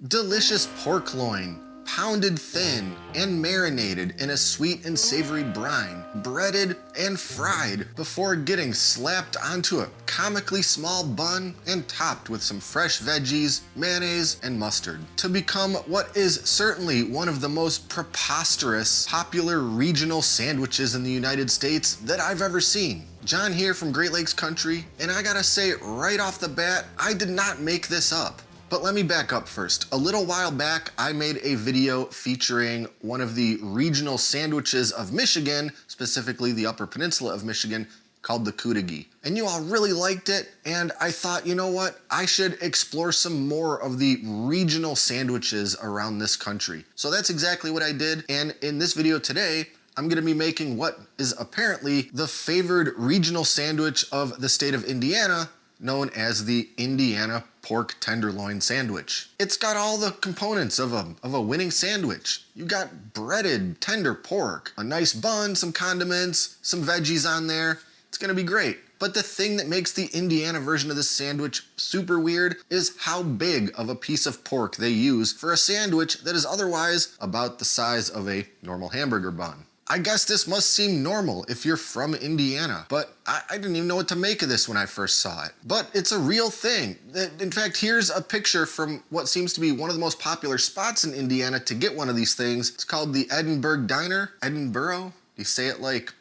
Delicious pork loin, pounded thin and marinated in a sweet and savory brine, breaded and fried before getting slapped onto a comically small bun and topped with some fresh veggies, mayonnaise, and mustard to become what is certainly one of the most preposterous popular regional sandwiches in the United States that I've ever seen. John here from Great Lakes Country, and I gotta say right off the bat, I did not make this up. But let me back up first. A little while back, I made a video featuring one of the regional sandwiches of Michigan, specifically the Upper Peninsula of Michigan, called the Kudagi. And you all really liked it, and I thought, you know what? I should explore some more of the regional sandwiches around this country. So that's exactly what I did, and in this video today, I'm gonna be making what is apparently the favored regional sandwich of the state of Indiana, known as the Indiana Pork Tenderloin Sandwich. It's got all the components of a winning sandwich. You got breaded, tender pork, a nice bun, some condiments, some veggies on there. It's gonna be great. But the thing that makes the Indiana version of this sandwich super weird is how big of a piece of pork they use for a sandwich that is otherwise about the size of a normal hamburger bun. I guess this must seem normal if you're from Indiana, but I didn't even know what to make of this when I first saw it. But it's a real thing. In fact, here's a picture from what seems to be one of the most popular spots in Indiana to get one of these things. It's called the Edinburgh Diner. Edinburgh? Do you say it like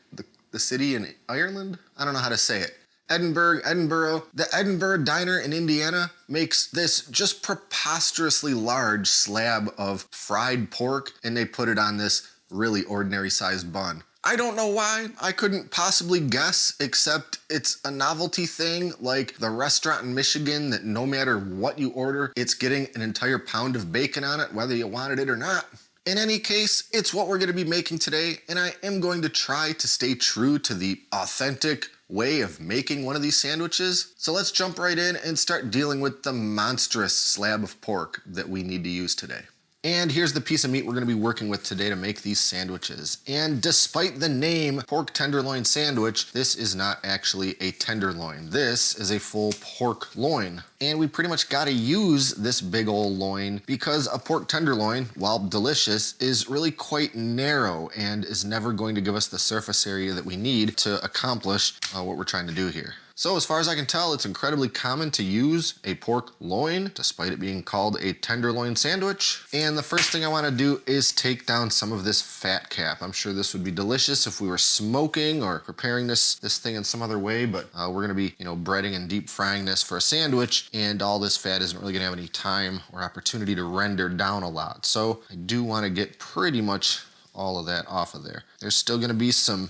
the city in Ireland? I don't know how to say it. Edinburgh. The Edinburgh Diner in Indiana makes this just preposterously large slab of fried pork, and they put it on this really ordinary sized bun. I don't know why. I couldn't possibly guess, except it's a novelty thing like the restaurant in Michigan that no matter what you order, it's getting an entire pound of bacon on it, whether you wanted it or not. In any case, it's what we're gonna be making today, and I am going to try to stay true to the authentic way of making one of these sandwiches. So let's jump right in and start dealing with the monstrous slab of pork that we need to use today. And here's the piece of meat we're gonna be working with today to make these sandwiches. And despite the name Pork Tenderloin Sandwich, this is not actually a tenderloin. This is a full pork loin. And we pretty much gotta use this big old loin because a pork tenderloin, while delicious, is really quite narrow and is never going to give us the surface area that we need to accomplish what we're trying to do here. So as far as I can tell, it's incredibly common to use a pork loin, despite it being called a tenderloin sandwich. And the first thing I wanna do is take down some of this fat cap. I'm sure this would be delicious if we were smoking or preparing this thing in some other way, but we're gonna be, breading and deep frying this for a sandwich, and all this fat isn't really gonna have any time or opportunity to render down a lot. So I do wanna get pretty much all of that off of there. There's still gonna be some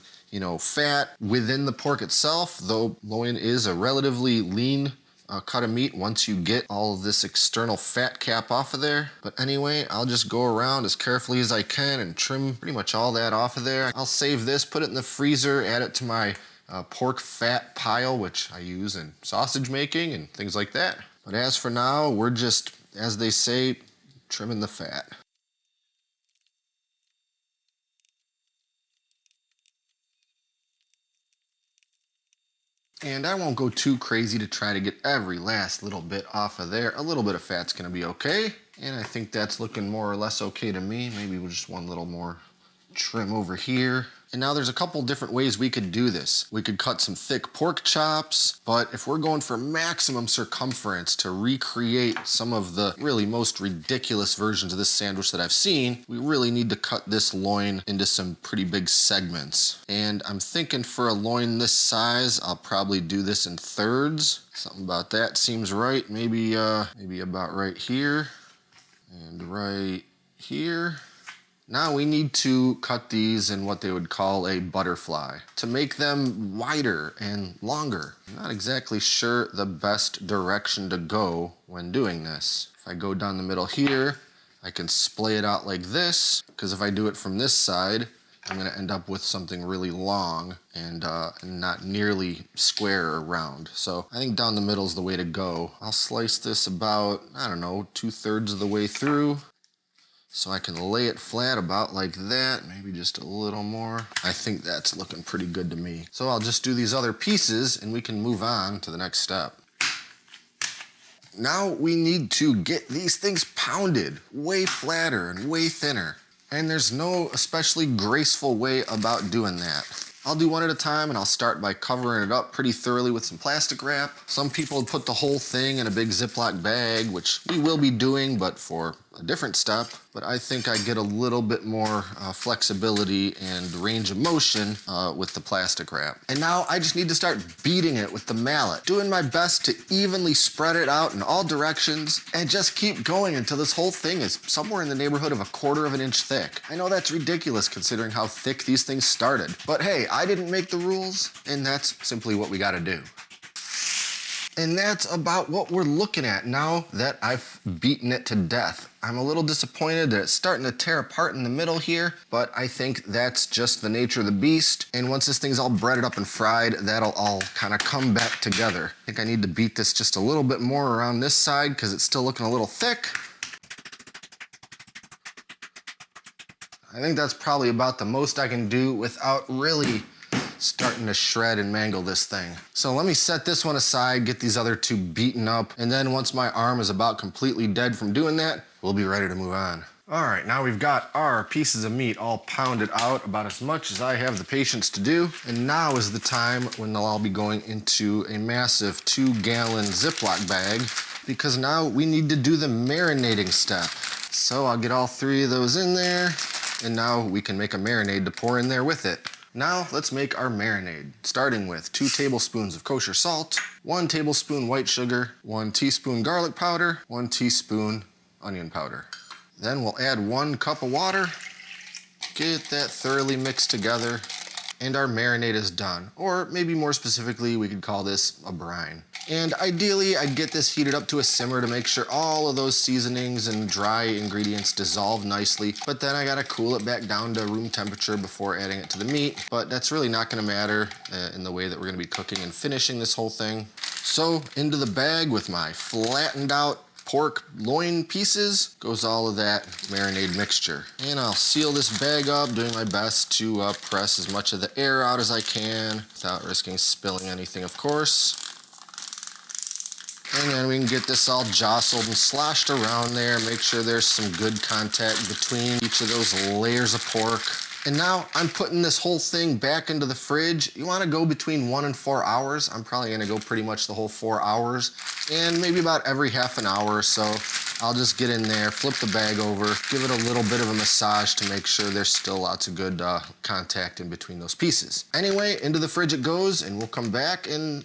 fat within the pork itself, though loin is a relatively lean cut of meat once you get all of this external fat cap off of there. But anyway, I'll just go around as carefully as I can and trim pretty much all that off of there. I'll save this, put it in the freezer, add it to my pork fat pile, which I use in sausage making and things like that. But as for now, we're just, as they say, trimming the fat. And I won't go too crazy to try to get every last little bit off of there. A little bit of fat's gonna be okay. And I think that's looking more or less okay to me. Maybe with just one little more trim over here. And now there's a couple different ways we could do this. We could cut some thick pork chops, but if we're going for maximum circumference to recreate some of the really most ridiculous versions of this sandwich that I've seen, we really need to cut this loin into some pretty big segments. And I'm thinking for a loin this size, I'll probably do this in thirds. Something about that seems right. Maybe about right here and right here. Now we need to cut these in what they would call a butterfly to make them wider and longer. I'm not exactly sure the best direction to go when doing this. If I go down the middle here, I can splay it out like this, because if I do it from this side, I'm gonna end up with something really long and not nearly square or round. So I think down the middle is the way to go. I'll slice this about, 2/3 of the way through. So I can lay it flat about like that, maybe just a little more. I think that's looking pretty good to me. So I'll just do these other pieces and we can move on to the next step. Now we need to get these things pounded way flatter and way thinner. And there's no especially graceful way about doing that. I'll do one at a time, and I'll start by covering it up pretty thoroughly with some plastic wrap. Some people would put the whole thing in a big Ziploc bag, which we will be doing, but for a different step. But I think I get a little bit more flexibility and range of motion with the plastic wrap. And now I just need to start beating it with the mallet, doing my best to evenly spread it out in all directions and just keep going until this whole thing is somewhere in the neighborhood of 1/4 of an inch thick. I know that's ridiculous considering how thick these things started, but hey, I didn't make the rules, and that's simply what we gotta do. And that's about what we're looking at now that I've beaten it to death. I'm a little disappointed that it's starting to tear apart in the middle here, but I think that's just the nature of the beast. And once this thing's all breaded up and fried, that'll all kind of come back together. I think I need to beat this just a little bit more around this side because it's still looking a little thick. I think that's probably about the most I can do without really starting to shred and mangle this thing. So let me set this one aside, get these other two beaten up, and then once my arm is about completely dead from doing that, we'll be ready to move on. All right, now we've got our pieces of meat all pounded out about as much as I have the patience to do. And now is the time when they'll all be going into a massive 2-gallon Ziploc bag, because now we need to do the marinating step. So I'll get all 3 of those in there, and now we can make a marinade to pour in there with it. Now let's make our marinade, starting with 2 tablespoons of kosher salt, 1 tablespoon white sugar, 1 teaspoon garlic powder, 1 teaspoon onion powder. Then we'll add 1 cup of water, get that thoroughly mixed together, and our marinade is done. Or maybe more specifically, we could call this a brine. And ideally, I'd get this heated up to a simmer to make sure all of those seasonings and dry ingredients dissolve nicely. But then I gotta cool it back down to room temperature before adding it to the meat. But that's really not gonna matter in the way that we're gonna be cooking and finishing this whole thing. So into the bag with my flattened out pork loin pieces goes all of that marinade mixture. And I'll seal this bag up, doing my best to press as much of the air out as I can without risking spilling anything, of course. And then we can get this all jostled and sloshed around there, make sure there's some good contact between each of those layers of pork. And now I'm putting this whole thing back into the fridge. You wanna go between 1 and 4 hours. I'm probably gonna go pretty much the whole 4 hours, and maybe about every half an hour or so. I'll just get in there, flip the bag over, give it a little bit of a massage to make sure there's still lots of good contact in between those pieces. Anyway, into the fridge it goes, and we'll come back in,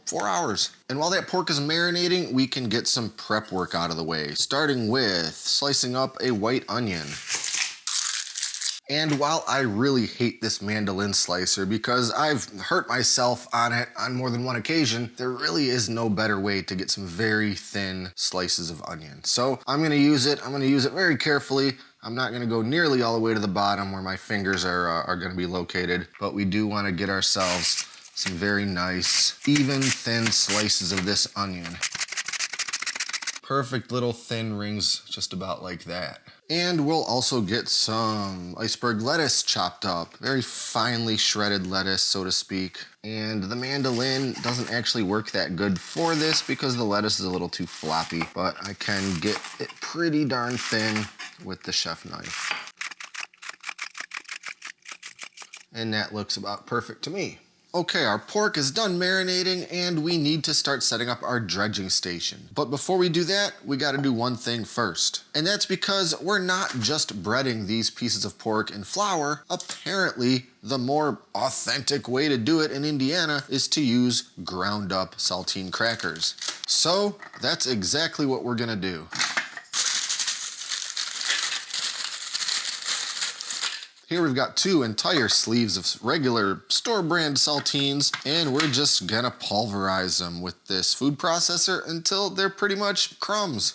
4 hours. And while that pork is marinating, we can get some prep work out of the way, starting with slicing up a white onion. And while I really hate this Mandolin Slicer because I've hurt myself on it on more than one occasion, there really is no better way to get some very thin slices of onion. So I'm gonna use it very carefully. I'm not gonna go nearly all the way to the bottom where my fingers are gonna be located, but we do wanna get ourselves some very nice, even thin slices of this onion. Perfect little thin rings, just about like that. And we'll also get some iceberg lettuce chopped up, very finely shredded lettuce, so to speak. And the mandolin doesn't actually work that good for this because the lettuce is a little too floppy, but I can get it pretty darn thin with the chef knife. And that looks about perfect to me. Okay, our pork is done marinating and we need to start setting up our dredging station. But before we do that, we gotta do one thing first. And that's because we're not just breading these pieces of pork in flour. Apparently, the more authentic way to do it in Indiana is to use ground up saltine crackers. So that's exactly what we're gonna do. Here we've got 2 entire sleeves of regular store brand saltines, and we're just gonna pulverize them with this food processor until they're pretty much crumbs.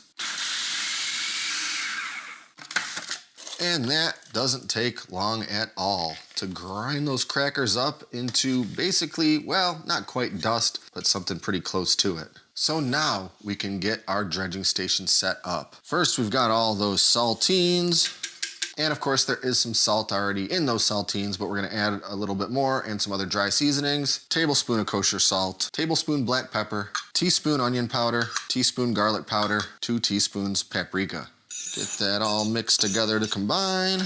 And that doesn't take long at all to grind those crackers up into basically, well, not quite dust, but something pretty close to it. So now we can get our dredging station set up. First, we've got all those saltines. And of course there is some salt already in those saltines, but we're gonna add a little bit more and some other dry seasonings. Tablespoon of kosher salt, tablespoon black pepper, teaspoon onion powder, teaspoon garlic powder, 2 teaspoons paprika. Get that all mixed together to combine.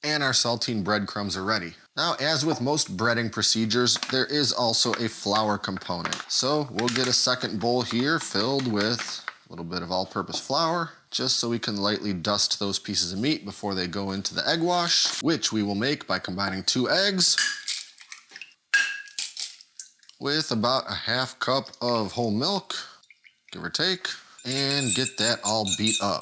And our saltine breadcrumbs are ready. Now, as with most breading procedures, there is also a flour component. So we'll get a second bowl here filled with a little bit of all-purpose flour, just so we can lightly dust those pieces of meat before they go into the egg wash, which we will make by combining 2 eggs with about a half cup of whole milk, give or take, and get that all beat up.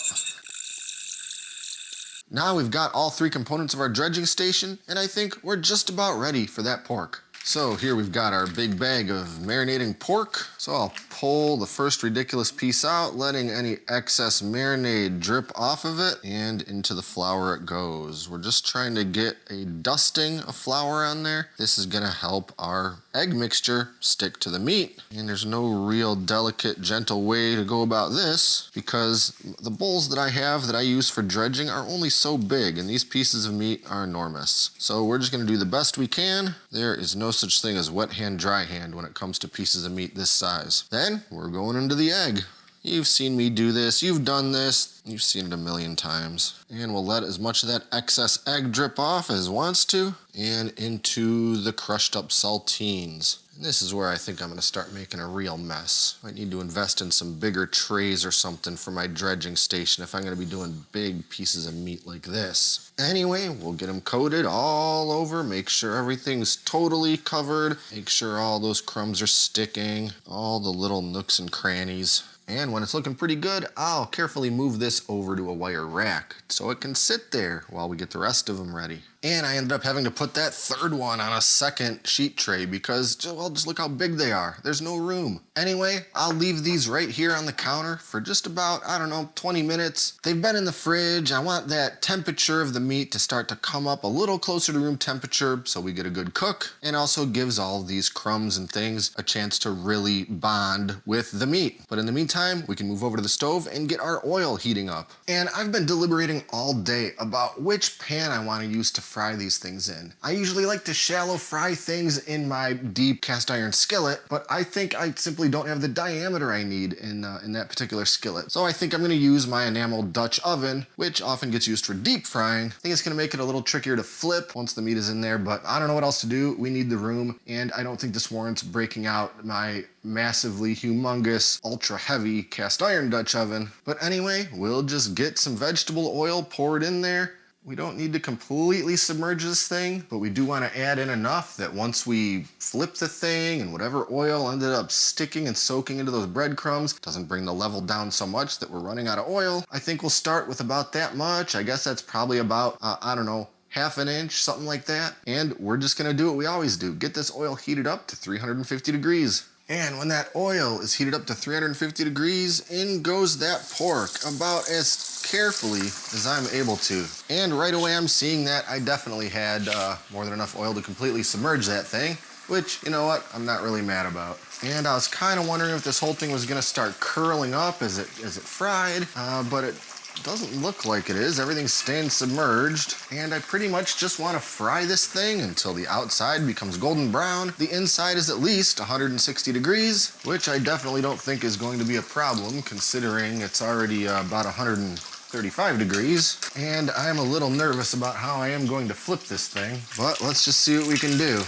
Now we've got all 3 components of our dredging station, and I think we're just about ready for that pork. So here we've got our big bag of marinating pork. So I'll pull the first ridiculous piece out, letting any excess marinade drip off of it, and into the flour it goes. We're just trying to get a dusting of flour on there. This is gonna help our egg mixture stick to the meat. And there's no real delicate, gentle way to go about this, because the bowls that I have that I use for dredging are only so big, and these pieces of meat are enormous. So we're just gonna do the best we can. There is no such thing as wet hand, dry hand when it comes to pieces of meat this size. Then we're going into the egg. You've seen me do this, you've done this, you've seen it a million times. And we'll let as much of that excess egg drip off as it wants to, and into the crushed up saltines. And this is where I think I'm gonna start making a real mess. I need to invest in some bigger trays or something for my dredging station if I'm gonna be doing big pieces of meat like this. Anyway, we'll get them coated all over, make sure everything's totally covered, make sure all those crumbs are sticking, all the little nooks and crannies. And when it's looking pretty good, I'll carefully move this over to a wire rack so it can sit there while we get the rest of them ready. And I ended up having to put that third one on a second sheet tray because, well, just look how big they are. There's no room. Anyway, I'll leave these right here on the counter for just about, I don't know, 20 minutes. They've been in the fridge. I want that temperature of the meat to start to come up a little closer to room temperature so we get a good cook, and also gives all these crumbs and things a chance to really bond with the meat. But in the meantime, we can move over to the stove and get our oil heating up. And I've been deliberating all day about which pan I want to use to fry these things in. I usually like to shallow fry things in my deep cast iron skillet, but I think I simply don't have the diameter I need in that particular skillet. So I think I'm gonna use my Enamel Dutch oven, which often gets used for deep frying. I think it's gonna make it a little trickier to flip once the meat is in there, but I don't know what else to do. We need the room, and I don't think this warrants breaking out my massively humongous, ultra heavy cast iron Dutch oven. But anyway, we'll just get some vegetable oil poured in there. We don't need to completely submerge this thing, but we do want to add in enough that once we flip the thing and whatever oil ended up sticking and soaking into those breadcrumbs doesn't bring the level down so much that we're running out of oil. I think we'll start with about that much. I guess that's probably about, I don't know, half an inch, something like that. And we're just gonna do what we always do. Get this oil heated up to 350 degrees. And when that oil is heated up to 350 degrees, in goes that pork about as carefully as I'm able to. And right away I'm seeing that I definitely had more than enough oil to completely submerge that thing, which, you know what, I'm not really mad about. And I was kind of wondering if this whole thing was gonna start curling up as it fried, but it doesn't look like it is. Everything's staying submerged, and I pretty much just want to fry this thing until the outside becomes golden brown. The inside is at least 160 degrees, which I definitely don't think is going to be a problem considering it's already about 135 degrees. And I'm a little nervous about how I am going to flip this thing, but let's just see what we can do.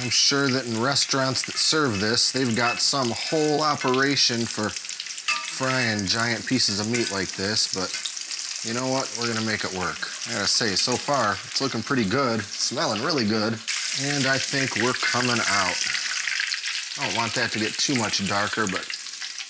I'm sure that in restaurants that serve this, they've got some whole operation for frying giant pieces of meat like this, but you know what? We're gonna make it work. I gotta say, so far, it's looking pretty good, smelling really good, and I think we're coming out. I don't want that to get too much darker, but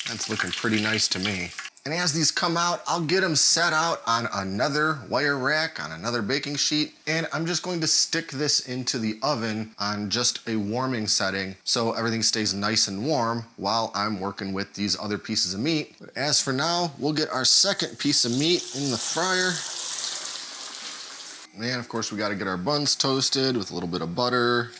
that's looking pretty nice to me. And as these come out, I'll get them set out on another wire rack, on another baking sheet, and I'm just going to stick this into the oven on just a warming setting so everything stays nice and warm while I'm working with these other pieces of meat. But as for now, we'll get our second piece of meat in the fryer. And of course, we gotta get our buns toasted with a little bit of butter.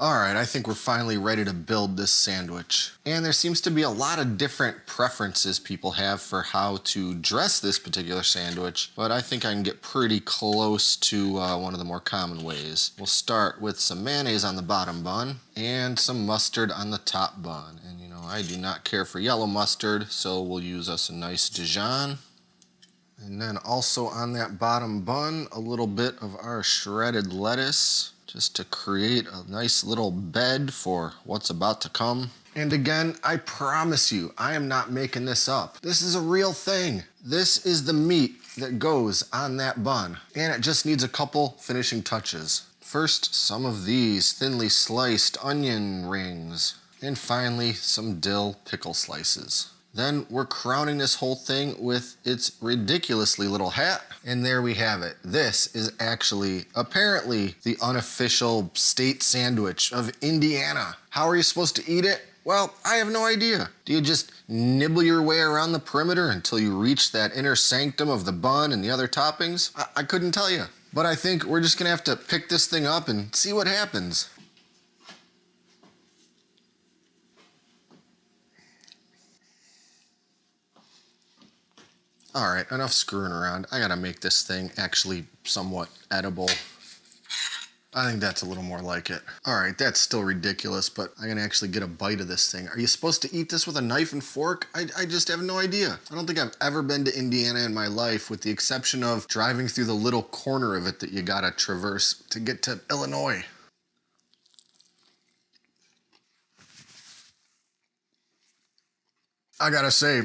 All right, I think we're finally ready to build this sandwich. And there seems to be a lot of different preferences people have for how to dress this particular sandwich, but I think I can get pretty close to one of the more common ways. We'll start with some mayonnaise on the bottom bun and some mustard on the top bun. And you know, I do not care for yellow mustard, so we'll use us a nice Dijon. And then also on that bottom bun, a little bit of our shredded lettuce, just to create a nice little bed for what's about to come. And again, I promise you, I am not making this up. This is a real thing. This is the meat that goes on that bun, and it just needs a couple finishing touches. First, some of these thinly sliced onion rings, and finally, some dill pickle slices. Then we're crowning this whole thing with its ridiculously little hat. And there we have it. This is actually, apparently, the unofficial state sandwich of Indiana. How are you supposed to eat it? Well, I have no idea. Do you just nibble your way around the perimeter until you reach that inner sanctum of the bun and the other toppings? I couldn't tell you. But I think we're just gonna have to pick this thing up and see what happens. All right, enough screwing around. I gotta make this thing actually somewhat edible. I think that's a little more like it. All right, that's still ridiculous, but I'm gonna actually get a bite of this thing. Are you supposed to eat this with a knife and fork? I just have no idea. I don't think I've ever been to Indiana in my life, with the exception of driving through the little corner of it that you gotta traverse to get to Illinois. I gotta say,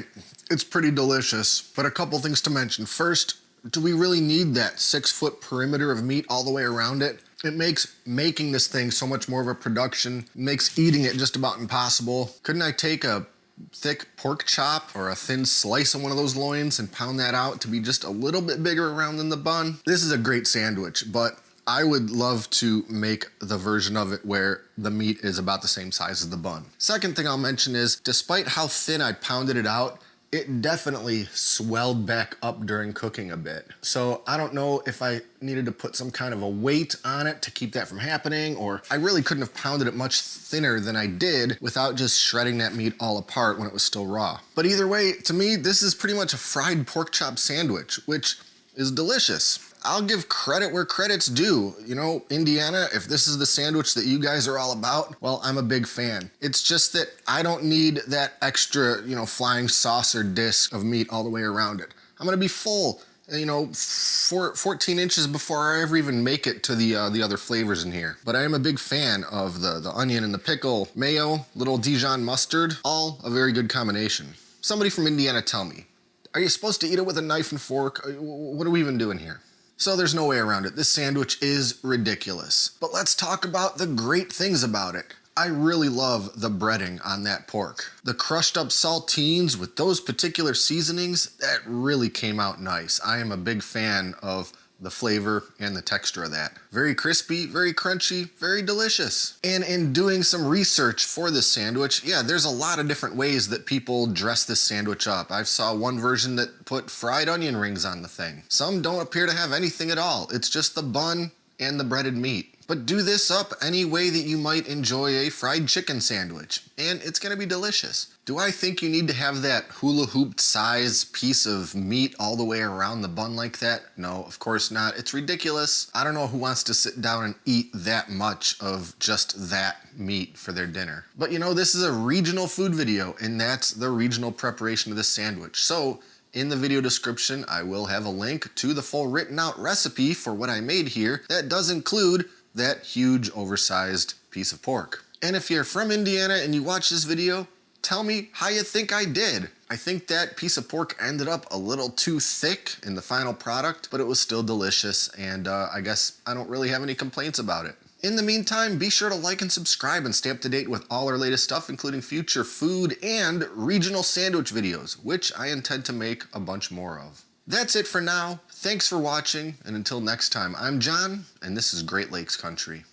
it's pretty delicious, but a couple things to mention. First, do we really need that 6-foot perimeter of meat all the way around it? It makes making this thing so much more of a production, makes eating it just about impossible. Couldn't I take a thick pork chop or a thin slice of one of those loins and pound that out to be just a little bit bigger around than the bun? This is a great sandwich, but I would love to make the version of it where the meat is about the same size as the bun. Second thing I'll mention is, despite how thin I pounded it out, it definitely swelled back up during cooking a bit. So I don't know if I needed to put some kind of a weight on it to keep that from happening, or I really couldn't have pounded it much thinner than I did without just shredding that meat all apart when it was still raw. But either way, to me, this is pretty much a fried pork chop sandwich, which is delicious. I'll give credit where credit's due. You know, Indiana, if this is the sandwich that you guys are all about, well, I'm a big fan. It's just that I don't need that extra, flying saucer disc of meat all the way around it. I'm gonna be full, 14 inches before I ever even make it to the other flavors in here. But I am a big fan of the onion and the pickle, mayo, little Dijon mustard, all a very good combination. Somebody from Indiana tell me, are you supposed to eat it with a knife and fork? What are we even doing here? So there's no way around it. This sandwich is ridiculous. But let's talk about the great things about it. I really love the breading on that pork. The crushed up saltines with those particular seasonings, that really came out nice. I am a big fan of the flavor and the texture of that. Very crispy, very crunchy, very delicious. And in doing some research for this sandwich, yeah, there's a lot of different ways that people dress this sandwich up. I saw one version that put fried onion rings on the thing. Some don't appear to have anything at all. It's just the bun and the breaded meat. But do this up any way that you might enjoy a fried chicken sandwich, and it's gonna be delicious. Do I think you need to have that hula hoop size piece of meat all the way around the bun like that? No, of course not. It's ridiculous. I don't know who wants to sit down and eat that much of just that meat for their dinner. But this is a regional food video, and that's the regional preparation of this sandwich. So in the video description, I will have a link to the full written out recipe for what I made here that does include that huge oversized piece of pork. And if you're from Indiana and you watch this video, tell me how you think I did. I think that piece of pork ended up a little too thick in the final product, but it was still delicious, and I guess I don't really have any complaints about it. In the meantime, be sure to like and subscribe and stay up to date with all our latest stuff, including future food and regional sandwich videos, which I intend to make a bunch more of. That's it for now. Thanks for watching, and until next time, I'm John, and this is Great Lakes Country.